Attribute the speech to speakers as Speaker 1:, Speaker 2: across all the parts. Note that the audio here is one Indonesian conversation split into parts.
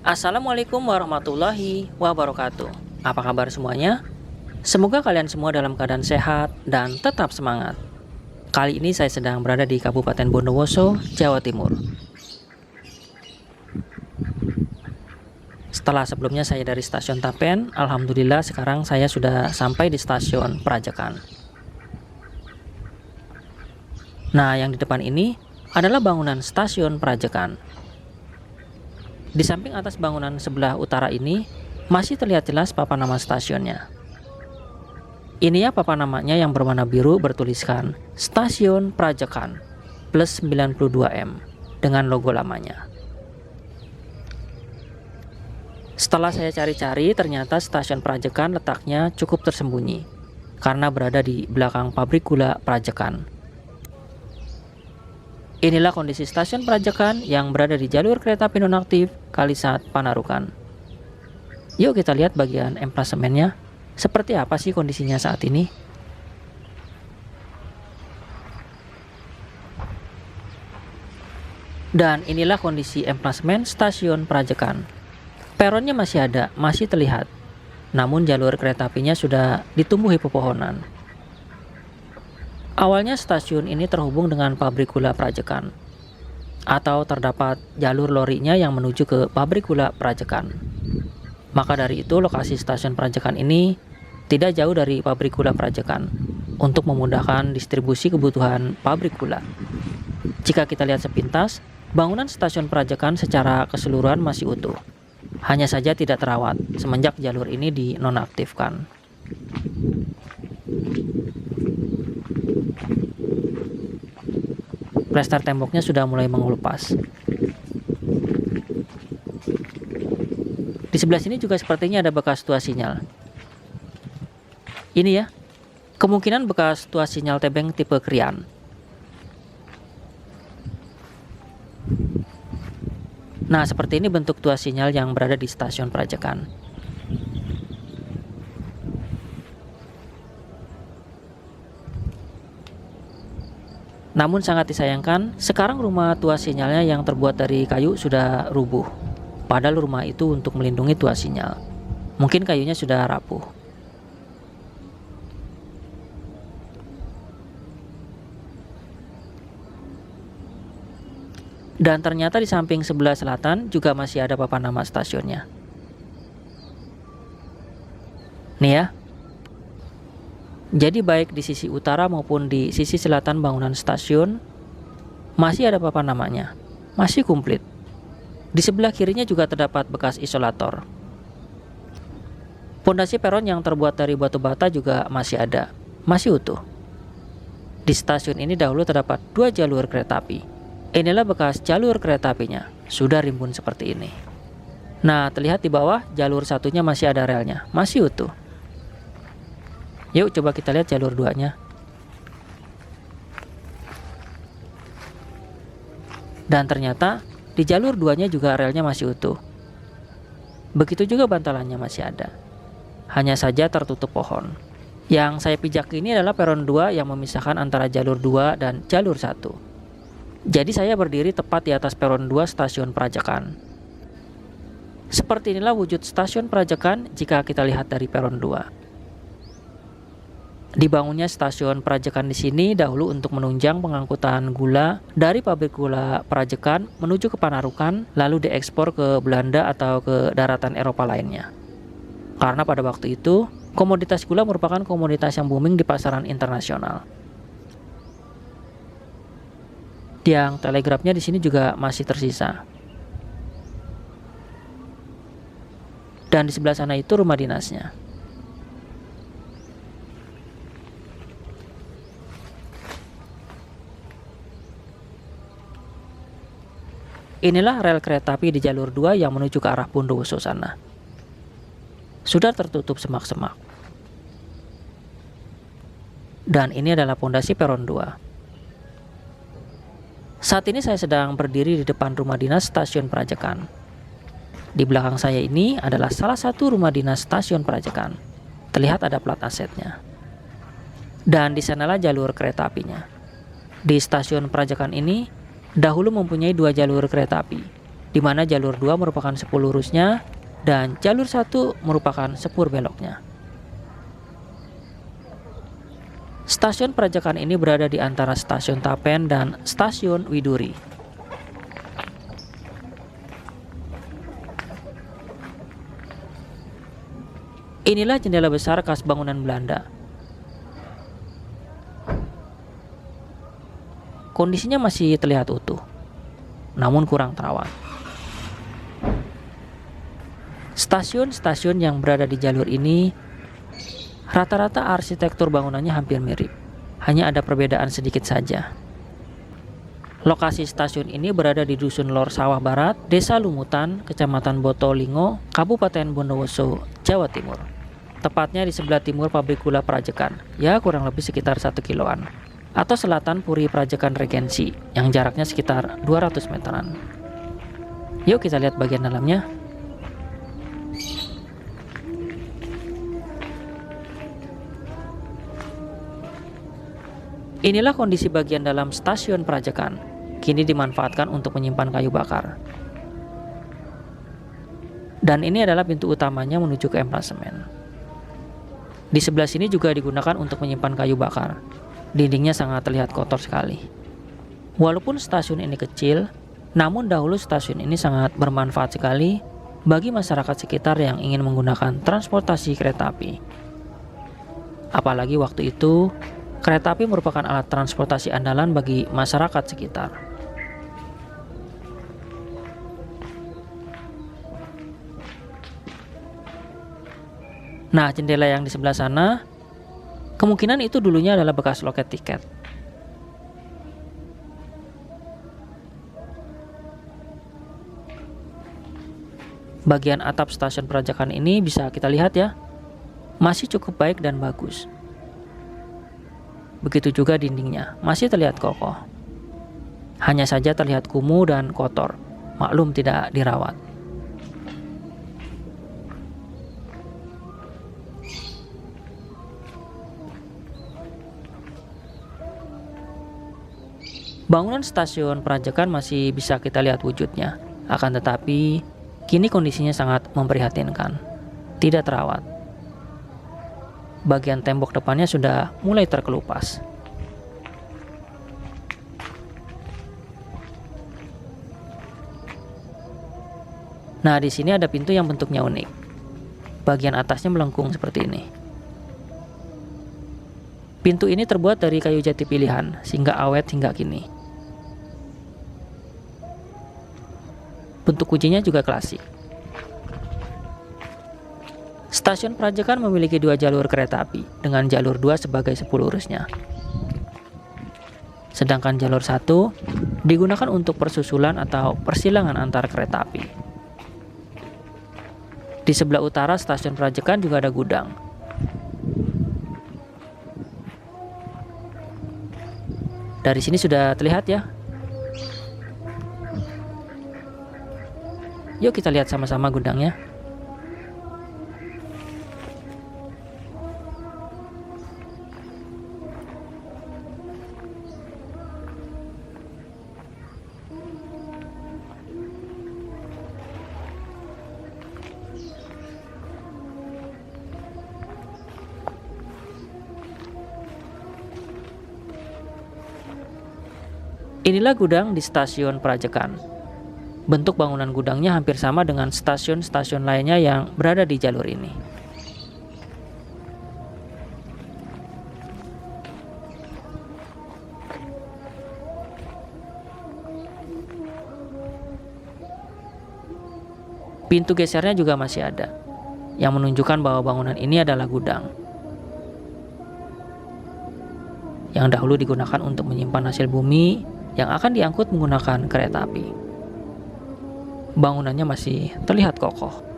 Speaker 1: Assalamualaikum warahmatullahi wabarakatuh. Apa kabar semuanya? Semoga kalian semua dalam keadaan sehat dan tetap semangat. Kali ini saya sedang berada di Kabupaten Bondowoso, Jawa Timur. Setelah sebelumnya saya dari stasiun Tapen, alhamdulillah sekarang saya sudah sampai di stasiun Prajekan. Nah, yang di depan ini adalah bangunan stasiun Prajekan. Di samping atas bangunan sebelah utara ini masih terlihat jelas papan nama stasiunnya. Ini ya papan namanya yang berwarna biru bertuliskan Stasiun Prajekan plus 92M dengan logo lamanya. Setelah saya cari-cari, ternyata stasiun Prajekan letaknya cukup tersembunyi karena berada di belakang pabrik gula Prajekan. Inilah kondisi stasiun Prajekan yang berada di jalur kereta api nonaktif Kalisat Panarukan. Yuk kita lihat bagian emplasemennya. Seperti apa sih kondisinya saat ini? Dan inilah kondisi emplasemen stasiun Prajekan. Peronnya masih ada, masih terlihat. Namun jalur kereta apinya sudah ditumbuhi pepohonan. Awalnya stasiun ini terhubung dengan pabrik gula Prajekan, atau terdapat jalur lorinya yang menuju ke pabrik gula Prajekan. Maka dari itu lokasi stasiun Prajekan ini tidak jauh dari pabrik gula Prajekan untuk memudahkan distribusi kebutuhan pabrik gula. Jika kita lihat sepintas, bangunan stasiun Prajekan secara keseluruhan masih utuh. Hanya saja tidak terawat semenjak jalur ini dinonaktifkan. Plester temboknya sudah mulai mengelupas. Di sebelah sini juga sepertinya ada bekas tuas sinyal. Ini ya, kemungkinan bekas tuas sinyal tebeng tipe Krian. Nah, seperti ini bentuk tuas sinyal yang berada di stasiun Prajekan. Namun sangat disayangkan, sekarang rumah tuas sinyalnya yang terbuat dari kayu sudah rubuh. Padahal rumah itu untuk melindungi tuas sinyal. Mungkin kayunya sudah rapuh. Dan ternyata di samping sebelah selatan juga masih ada papan nama stasiunnya. Nih ya. Jadi baik di sisi utara maupun di sisi selatan bangunan stasiun masih ada papan namanya, masih komplit. Di sebelah kirinya juga terdapat bekas isolator. Pondasi peron yang terbuat dari batu bata juga masih ada, masih utuh. Di stasiun ini dahulu terdapat 2 jalur kereta api. Inilah bekas jalur kereta apinya, sudah rimbun seperti ini. Nah, terlihat di bawah jalur satunya masih ada relnya, masih utuh. Yuk coba kita lihat jalur 2-nya. Dan ternyata di jalur 2-nya juga relnya masih utuh. Begitu juga bantalannya masih ada. Hanya saja tertutup pohon. Yang saya pijak ini adalah peron 2 yang memisahkan antara jalur 2 dan jalur 1. Jadi saya berdiri tepat di atas peron 2 stasiun Prajekan. Seperti inilah wujud stasiun Prajekan jika kita lihat dari peron 2. Dibangunnya stasiun Prajekan di sini dahulu untuk menunjang pengangkutan gula dari pabrik gula Prajekan menuju ke Panarukan lalu diekspor ke Belanda atau ke daratan Eropa lainnya. Karena pada waktu itu komoditas gula merupakan komoditas yang booming di pasaran internasional. Tiang telegrafnya di sini juga masih tersisa. Dan di sebelah sana itu rumah dinasnya. Inilah rel kereta api di jalur 2 yang menuju ke arah Bondowoso sana. Sudah tertutup semak-semak. Dan ini adalah pondasi peron 2. Saat ini saya sedang berdiri di depan rumah dinas stasiun Prajekan. Di belakang saya ini adalah salah satu rumah dinas stasiun Prajekan. Terlihat ada plat asetnya. Dan di sanalah jalur kereta apinya. Di stasiun Prajekan ini dahulu mempunyai 2 jalur kereta api. di mana jalur 2 merupakan sepur lurusnya dan jalur 1 merupakan sepur beloknya. Stasiun Prajakan ini berada di antara Stasiun Tapen dan Stasiun Widuri. Inilah jendela besar khas bangunan Belanda. Kondisinya masih terlihat utuh, namun kurang terawat. Stasiun-stasiun yang berada di jalur ini rata-rata arsitektur bangunannya hampir mirip, hanya ada perbedaan sedikit saja. Lokasi stasiun ini berada di Dusun Lor Sawah Barat, Desa Lumutan, Kecamatan Botolingo, Kabupaten Bondowoso, Jawa Timur. Tepatnya di sebelah timur pabrik gula Prajekan, ya kurang lebih sekitar 1 kiloan. Atau selatan Puri Prajekan Regensi, yang jaraknya sekitar 200 meteran. Yuk kita lihat bagian dalamnya. Inilah kondisi bagian dalam Stasiun Prajekan. Kini dimanfaatkan untuk menyimpan kayu bakar. Dan ini adalah pintu utamanya menuju ke emplasemen. Di sebelah sini juga digunakan untuk menyimpan kayu bakar. Dindingnya sangat terlihat kotor sekali. Walaupun stasiun ini kecil, namun dahulu stasiun ini sangat bermanfaat sekali bagi masyarakat sekitar yang ingin menggunakan transportasi kereta api. Apalagi waktu itu, kereta api merupakan alat transportasi andalan bagi masyarakat sekitar. Nah, jendela yang di sebelah sana, kemungkinan itu dulunya adalah bekas loket tiket. Bagian atap stasiun Prajakan ini bisa kita lihat ya, masih cukup baik dan bagus. Begitu juga dindingnya, masih terlihat kokoh. Hanya saja terlihat kumuh dan kotor, maklum tidak dirawat. Bangunan stasiun Prajekan masih bisa kita lihat wujudnya, akan tetapi kini kondisinya sangat memprihatinkan, tidak terawat. Bagian tembok depannya sudah mulai terkelupas. Nah, di sini ada pintu yang bentuknya unik. Bagian atasnya melengkung seperti ini. Pintu ini terbuat dari kayu jati pilihan, sehingga awet hingga kini. Bentuk kuncinya juga klasik. Stasiun Prajekan memiliki 2 jalur kereta api, dengan jalur 2 sebagai sepur lurusnya. Sedangkan jalur 1 digunakan untuk persusulan atau persilangan antar kereta api. Di sebelah utara stasiun Prajekan juga ada gudang. Dari sini sudah terlihat ya. Yuk kita lihat sama-sama gudangnya. Inilah gudang di stasiun Prajekan. Bentuk bangunan gudangnya hampir sama dengan stasiun-stasiun lainnya yang berada di jalur ini. Pintu gesernya juga masih ada, yang menunjukkan bahwa bangunan ini adalah gudang yang dahulu digunakan untuk menyimpan hasil bumi yang akan diangkut menggunakan kereta api. Bangunannya masih terlihat kokoh.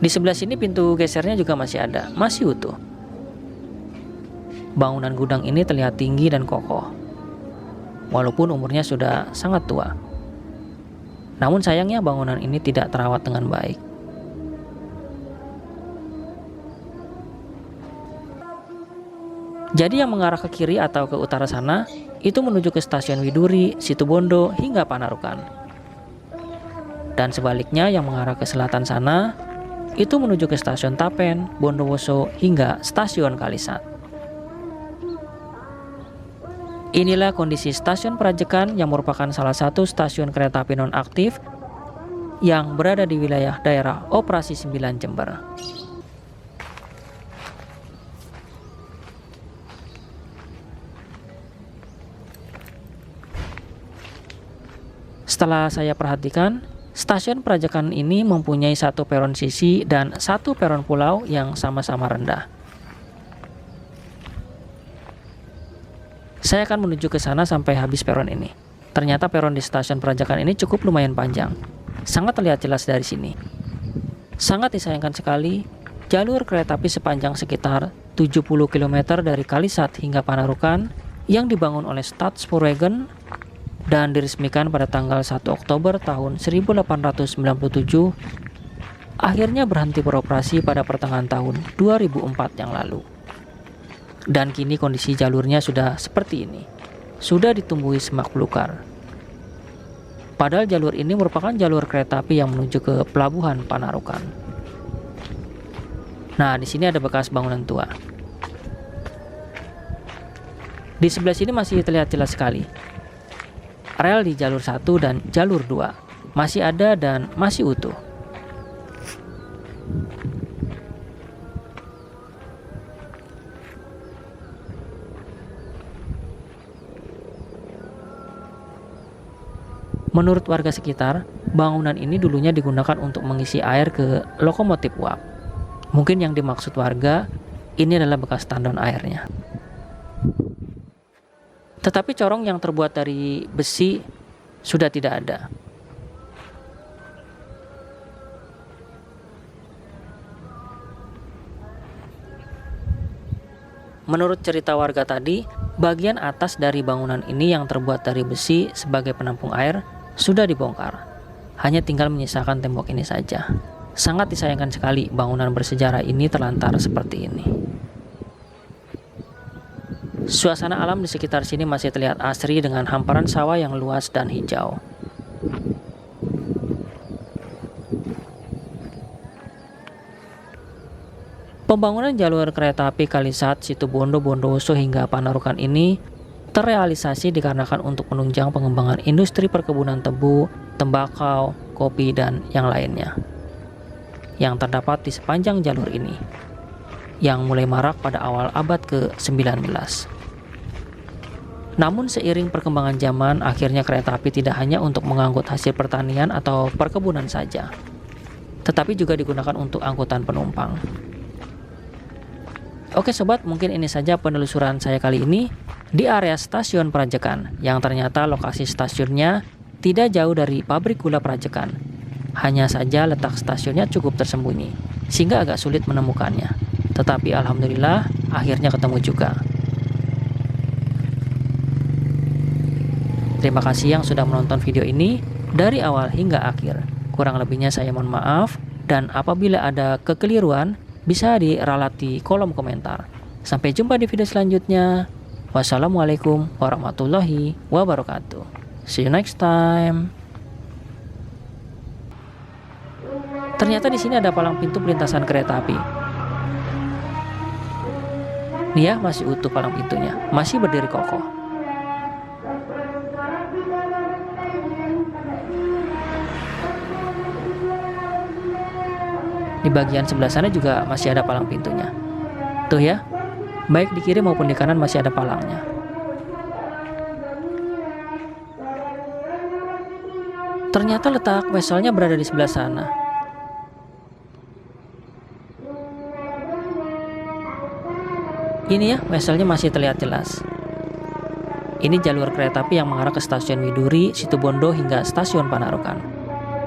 Speaker 1: Di sebelah sini pintu gesernya juga masih ada, masih utuh. Bangunan gudang ini terlihat tinggi dan kokoh, walaupun umurnya sudah sangat tua. Namun sayangnya bangunan ini tidak terawat dengan baik. Jadi yang mengarah ke kiri atau ke utara sana, itu menuju ke stasiun Widuri, Situbondo, hingga Panarukan. Dan sebaliknya yang mengarah ke selatan sana, itu menuju ke stasiun Tapen, Bondowoso, hingga stasiun Kalisat. Inilah kondisi stasiun Prajekan yang merupakan salah satu stasiun kereta api non-aktif yang berada di wilayah daerah operasi 9 Jember. Setelah saya perhatikan, stasiun Prajekan ini mempunyai satu peron sisi dan satu peron pulau yang sama-sama rendah. Saya akan menuju ke sana sampai habis peron ini. Ternyata peron di stasiun Prajekan ini cukup lumayan panjang. Sangat terlihat jelas dari sini. Sangat disayangkan sekali, jalur kereta api sepanjang sekitar 70 km dari Kalisat hingga Panarukan yang dibangun oleh Stadspoorwegen dan diresmikan pada tanggal 1 Oktober tahun 1897 akhirnya berhenti beroperasi pada pertengahan tahun 2004 yang lalu. Dan kini kondisi jalurnya sudah seperti ini, sudah ditumbuhi semak belukar. Padahal jalur ini merupakan jalur kereta api yang menuju ke pelabuhan Panarukan. Nah, di sini ada bekas bangunan tua. Di sebelah sini masih terlihat jelas sekali. Rel di jalur 1 dan jalur 2 masih ada dan masih utuh. Menurut warga sekitar, bangunan ini dulunya digunakan untuk mengisi air ke lokomotif uap. Mungkin yang dimaksud warga, ini adalah bekas tandon airnya. Tetapi corong yang terbuat dari besi sudah tidak ada. Menurut cerita warga tadi, bagian atas dari bangunan ini yang terbuat dari besi sebagai penampung air sudah dibongkar. Hanya tinggal menyisakan tembok ini saja. Sangat disayangkan sekali bangunan bersejarah ini terlantar seperti ini. Suasana alam di sekitar sini masih terlihat asri dengan hamparan sawah yang luas dan hijau. Pembangunan jalur kereta api Kalisat, Situbondo, Bondowoso hingga Panarukan ini terrealisasi dikarenakan untuk menunjang pengembangan industri perkebunan tebu, tembakau, kopi, dan yang lainnya yang terdapat di sepanjang jalur ini yang mulai marak pada awal abad ke-19. Namun seiring perkembangan zaman, akhirnya kereta api tidak hanya untuk mengangkut hasil pertanian atau perkebunan saja, tetapi juga digunakan untuk angkutan penumpang. Oke sobat, mungkin ini saja penelusuran saya kali ini di area stasiun Prajekan, yang ternyata lokasi stasiunnya tidak jauh dari pabrik gula Prajekan. Hanya saja letak stasiunnya cukup tersembunyi, sehingga agak sulit menemukannya. Tetapi alhamdulillah akhirnya ketemu juga. Terima kasih yang sudah menonton video ini dari awal hingga akhir. Kurang lebihnya saya mohon maaf, dan apabila ada kekeliruan bisa diralat di kolom komentar. Sampai jumpa di video selanjutnya. Wassalamualaikum warahmatullahi wabarakatuh. See you next time. Ternyata di sini ada palang pintu perlintasan kereta api. Nih ya, masih utuh palang pintunya, masih berdiri kokoh. Di bagian sebelah sana juga masih ada palang pintunya. Tuh ya, baik di kiri maupun di kanan masih ada palangnya. Ternyata letak weselnya berada di sebelah sana. Ini ya, weselnya masih terlihat jelas. Ini jalur kereta api yang mengarah ke stasiun Widuri, Situbondo hingga stasiun Panarukan.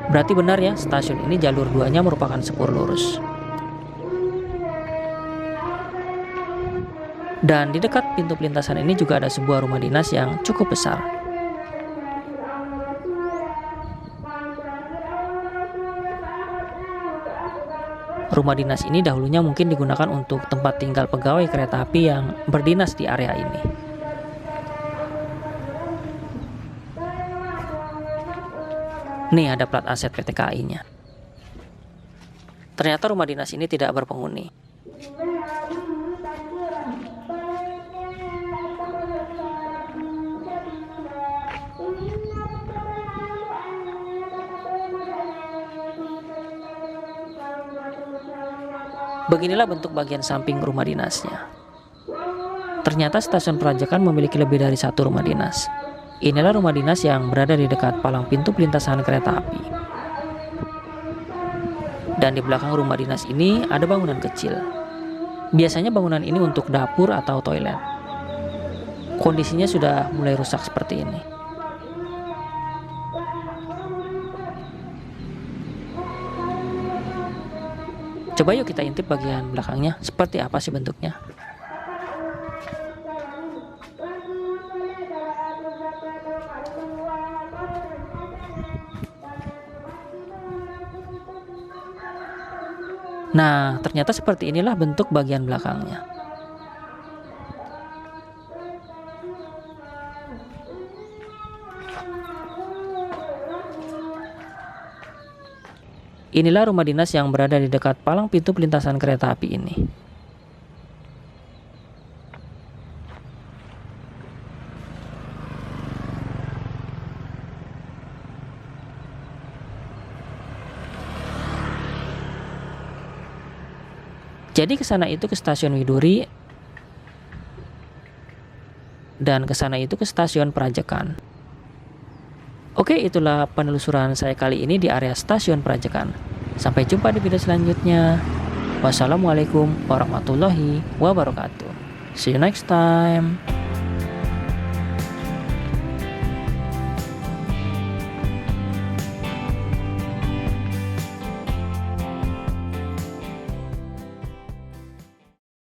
Speaker 1: Berarti benar ya, stasiun ini jalur 2-nya merupakan sepur lurus. Dan di dekat pintu pelintasan ini juga ada sebuah rumah dinas yang cukup besar. Rumah dinas ini dahulunya mungkin digunakan untuk tempat tinggal pegawai kereta api yang berdinas di area ini. Nih ada plat aset PT KAI-nya. Ternyata rumah dinas ini tidak berpenghuni. Beginilah bentuk bagian samping rumah dinasnya. Ternyata stasiun Prajekan memiliki lebih dari satu rumah dinas. Inilah rumah dinas yang berada di dekat palang pintu pelintasan kereta api. Dan di belakang rumah dinas ini ada bangunan kecil. Biasanya bangunan ini untuk dapur atau toilet. Kondisinya sudah mulai rusak seperti ini. Coba yuk kita intip bagian belakangnya, seperti apa sih bentuknya. Nah, ternyata seperti inilah bentuk bagian belakangnya. Inilah rumah dinas yang berada di dekat palang pintu pelintasan kereta api ini. Jadi ke sana itu ke stasiun Widuri dan ke sana itu ke stasiun Prajekan. Oke, itulah penelusuran saya kali ini di area stasiun Prajekan. Sampai jumpa di video selanjutnya. Wassalamualaikum warahmatullahi wabarakatuh. See you next time.